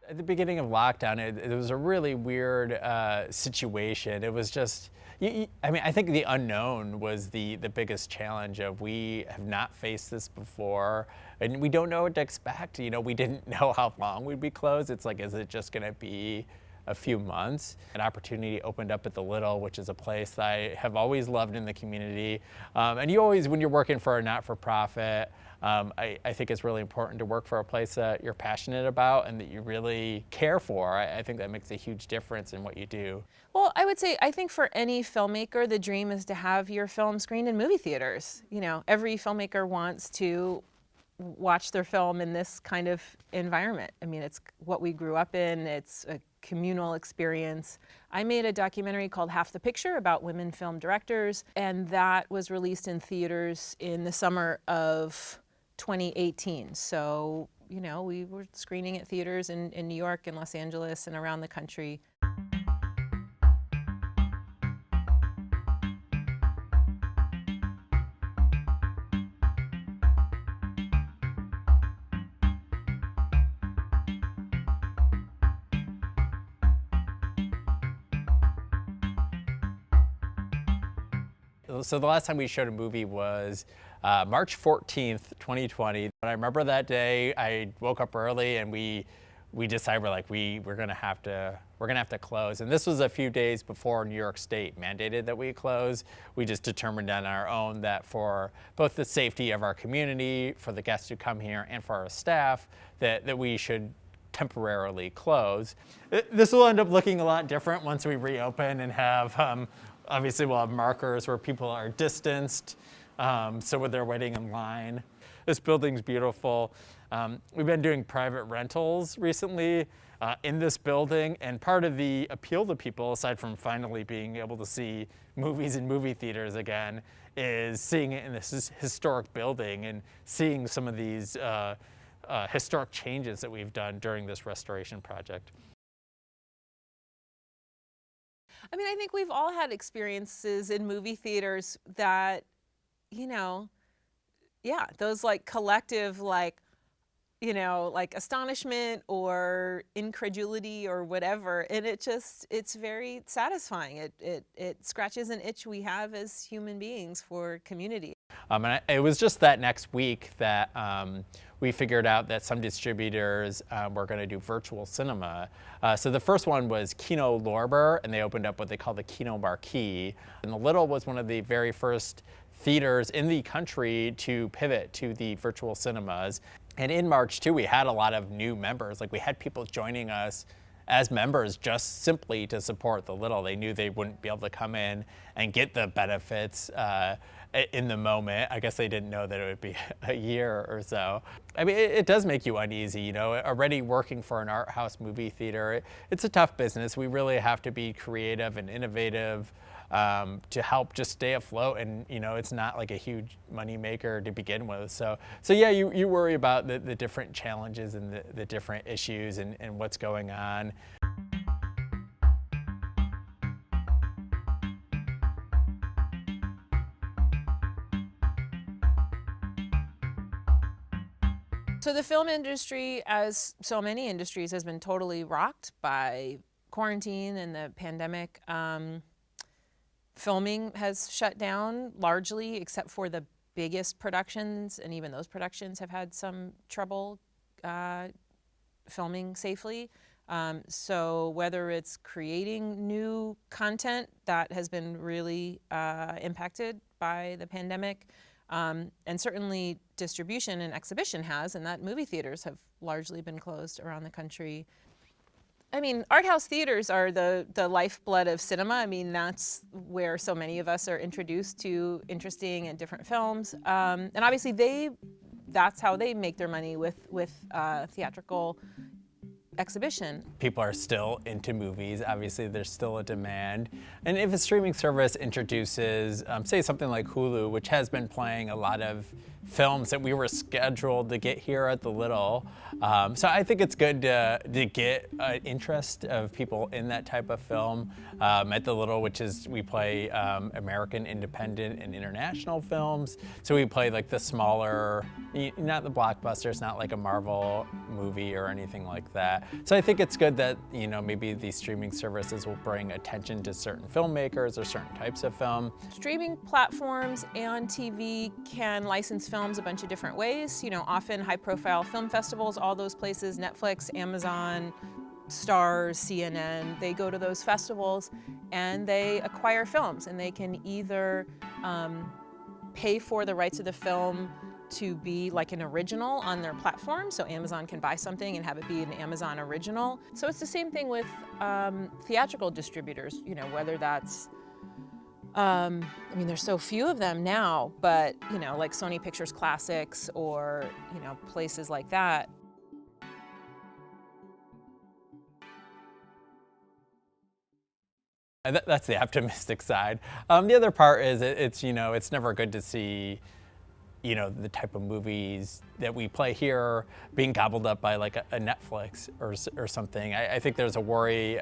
At the beginning of lockdown, it was a really weird situation. It was just, I mean, I think the unknown was the biggest challenge of we have not faced this before, and we don't know what to expect. You know, we didn't know how long we'd be closed. It's like, is it just going to be a few months? An opportunity opened up at the Little, which is a place that I have always loved in the community. And you always, when you're working for a not-for-profit, I think it's really important to work for a place that you're passionate about and that you really care for. I think that makes a huge difference in what you do. Well, I would say, I think for any filmmaker, the dream is to have your film screened in movie theaters. You know, every filmmaker wants to watch their film in this kind of environment. I mean, it's what we grew up in. It's a communal experience. I made a documentary called Half the Picture about women film directors, and that was released in theaters in the summer of 2018. So, you know, we were screening at theaters in New York and Los Angeles and around the country. So the last time we showed a movie was March 14th, 2020. And I remember that day I woke up early and we decided we're gonna have to close. And this was a few days before New York State mandated that we close. We just determined on our own that for both the safety of our community, for the guests who come here, and for our staff, that we should temporarily close. This will end up looking a lot different once we reopen and have obviously, we'll have markers where people are distanced, so when they're waiting in line. This building's beautiful. We've been doing private rentals recently in this building, and part of the appeal to people, aside from finally being able to see movies in movie theaters again, is seeing it in this historic building and seeing some of these historic changes that we've done during this restoration project. I mean, I think we've all had experiences in movie theaters that, you know, yeah, those like collective, like, you know, like astonishment or incredulity or whatever. And it's very satisfying. It scratches an itch we have as human beings for community. And it was just that next week that we figured out that some distributors were going to do virtual cinema. So the first one was Kino Lorber, and they opened up what they call the Kino Marquee. And the Little was one of the very first theaters in the country to pivot to the virtual cinemas. And in March, too, we had a lot of new members. Like, we had people joining us as members just simply to support the Little. They knew they wouldn't be able to come in and get the benefits in the moment. I guess they didn't know that it would be a year or so. I mean, it does make you uneasy, you know, already working for an art house movie theater. It's a tough business. We really have to be creative and innovative to help just stay afloat, and you know, it's not like a huge money maker to begin with. So yeah, you worry about the different challenges and the different issues and what's going on. So the film industry, as so many industries, has been totally rocked by quarantine and the pandemic. Filming has shut down largely, except for the biggest productions, and even those productions have had some trouble filming safely. So whether it's creating new content that has been really impacted by the pandemic, and certainly distribution and exhibition has, and that movie theaters have largely been closed around the country. I mean, art house theaters are the lifeblood of cinema. I mean, that's where so many of us are introduced to interesting and different films. And obviously that's how they make their money with theatrical exhibition. People are still into movies. Obviously, there's still a demand. And if a streaming service introduces, say something like Hulu, which has been playing a lot of films that we were scheduled to get here at the Little. So I think it's good to get an interest of people in that type of film at the Little, which is we play American independent and international films. So we play like the smaller, not the blockbusters, not like a Marvel movie or anything like that. So I think it's good that, you know, maybe these streaming services will bring attention to certain filmmakers or certain types of film. Streaming platforms and TV can license films a bunch of different ways. You know, often high-profile film festivals, all those places, Netflix, Amazon, Stars, CNN, they go to those festivals and they acquire films, and they can either pay for the rights of the film to be like an original on their platform, so Amazon can buy something and have it be an Amazon original. So it's the same thing with theatrical distributors, you know, whether that's I mean, there's so few of them now, but, you know, like Sony Pictures Classics or, you know, places like that. That's the optimistic side. The other part is it's, you know, it's never good to see, you know, the type of movies that we play here being gobbled up by like a Netflix or something. I think there's a worry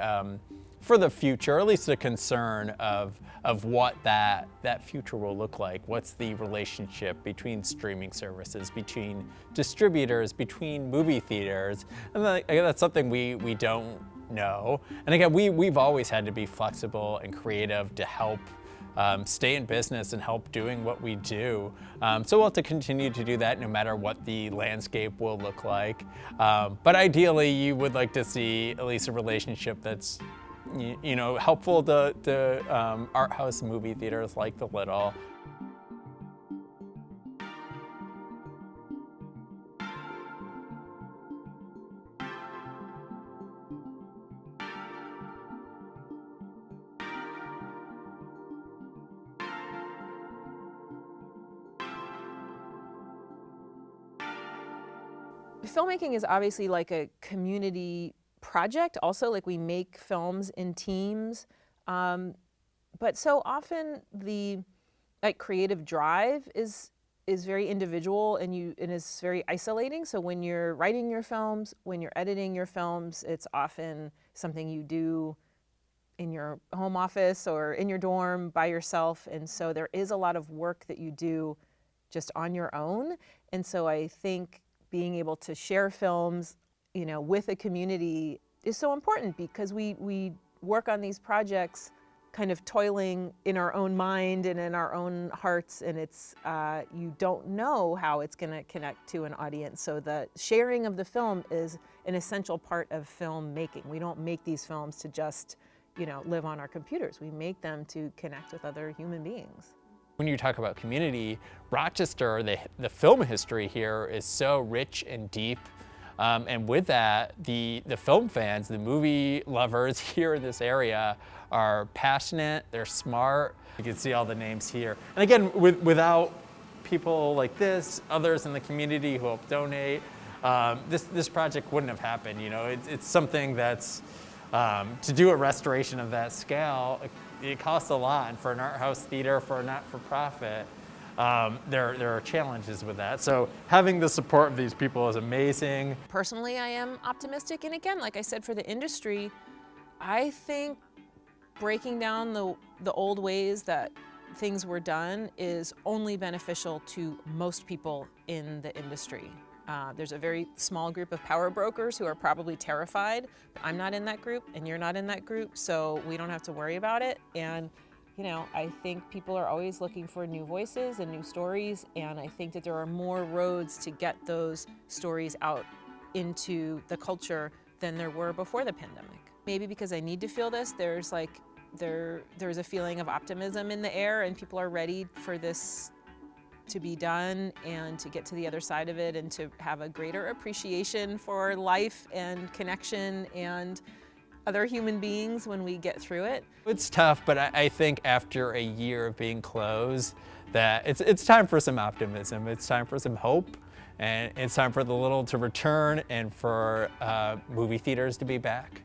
for the future, or at least a concern of what that future will look like. What's the relationship between streaming services, between distributors, between movie theaters? And that's something we don't know. And again, we've always had to be flexible and creative to help stay in business and help doing what we do. So we'll have to continue to do that no matter what the landscape will look like. But ideally, you would like to see at least a relationship that's, you know, helpful to art house movie theaters like the Little. Filmmaking is obviously like a community project. Also, like, we make films in teams, but so often the creative drive is very individual and is very isolating. So when you're writing your films, when you're editing your films, it's often something you do in your home office or in your dorm by yourself. And so there is a lot of work that you do just on your own. And so I think being able to share films, you know, with a community is so important, because we work on these projects kind of toiling in our own mind and in our own hearts, and it's you don't know how it's going to connect to an audience. So the sharing of the film is an essential part of film making. We don't make these films to just, you know, live on our computers. We make them to connect with other human beings. When you talk about community, Rochester, the film history here is so rich and deep. And with that, the film fans, the movie lovers here in this area are passionate, they're smart. You can see all the names here. And again, without people like this, others in the community who help donate, this project wouldn't have happened. You know, it's something that's, to do a restoration of that scale, it costs a lot. And for an art house theater, for a not-for-profit, there are challenges with that. So having the support of these people is amazing. Personally, I am optimistic. And again, like I said, for the industry, I think breaking down the old ways that things were done is only beneficial to most people in the industry. There's a very small group of power brokers who are probably terrified. I'm not in that group, and you're not in that group, so we don't have to worry about it. And you know, I think people are always looking for new voices and new stories, and I think that there are more roads to get those stories out into the culture than there were before the pandemic. Maybe because I need to feel this, there's a feeling of optimism in the air, and people are ready for this to be done and to get to the other side of it and to have a greater appreciation for life and connection and other human beings when we get through it. It's tough, but I think after a year of being closed, that it's time for some optimism. It's time for some hope, and it's time for the Little to return and for movie theaters to be back.